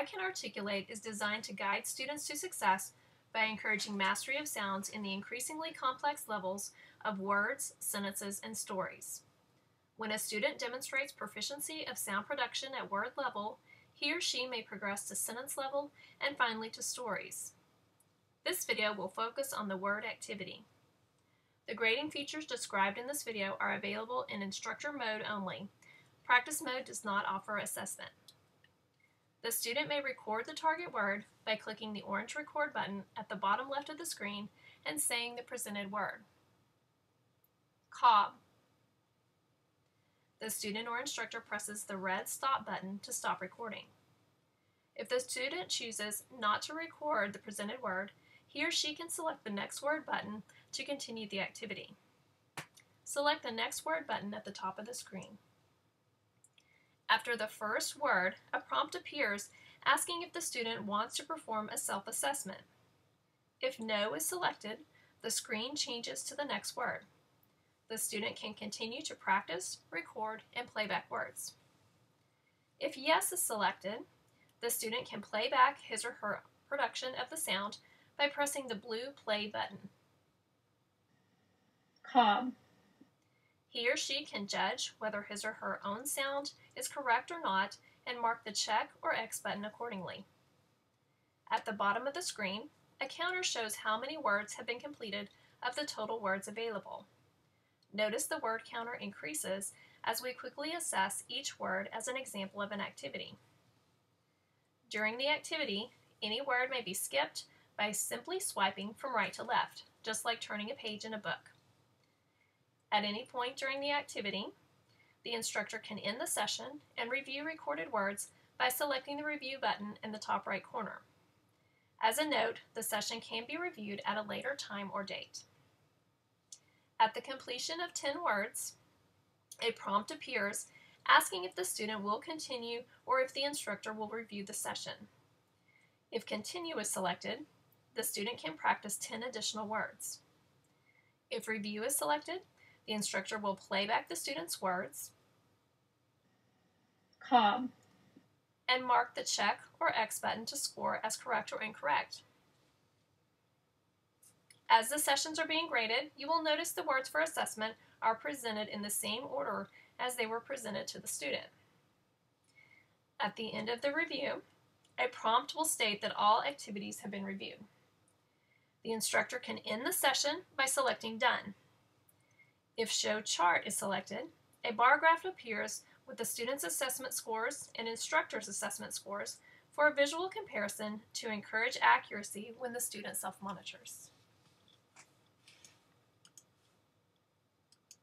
I Can Articulate is designed to guide students to success by encouraging mastery of sounds in the increasingly complex levels of words, sentences, and stories. When a student demonstrates proficiency of sound production at word level, he or she may progress to sentence level and finally to stories. This video will focus on the word activity. The grading features described in this video are available in instructor mode only. Practice mode does not offer assessment. The student may record the target word by clicking the orange record button at the bottom left of the screen and saying the presented word. Cob. The student or instructor presses the red stop button to stop recording. If the student chooses not to record the presented word, he or she can select the next word button to continue the activity. Select the next word button at the top of the screen. After the first word, a prompt appears asking if the student wants to perform a self-assessment. If no is selected, the screen changes to the next word. The student can continue to practice, record, and play back words. If yes is selected, the student can play back his or her production of the sound by pressing the blue play button. Cob. He or she can judge whether his or her own sound is correct or not and mark the check or X button accordingly. At the bottom of the screen, a counter shows how many words have been completed of the total words available. Notice the word counter increases as we quickly assess each word as an example of an activity. During the activity, any word may be skipped by simply swiping from right to left, just like turning a page in a book. At any point during the activity, the instructor can end the session and review recorded words by selecting the review button in the top right corner. As a note, the session can be reviewed at a later time or date. At the completion of 10 words, a prompt appears asking if the student will continue or if the instructor will review the session. If continue is selected, the student can practice 10 additional words. If review is selected, the instructor will play back the student's words, Cob. and mark the check or X button to score as correct or incorrect. As the sessions are being graded, you will notice the words for assessment are presented in the same order as they were presented to the student. At the end of the review, a prompt will state that all activities have been reviewed. The instructor can end the session by selecting Done. If Show Chart is selected, a bar graph appears with the student's assessment scores and instructor's assessment scores for a visual comparison to encourage accuracy when the student self-monitors.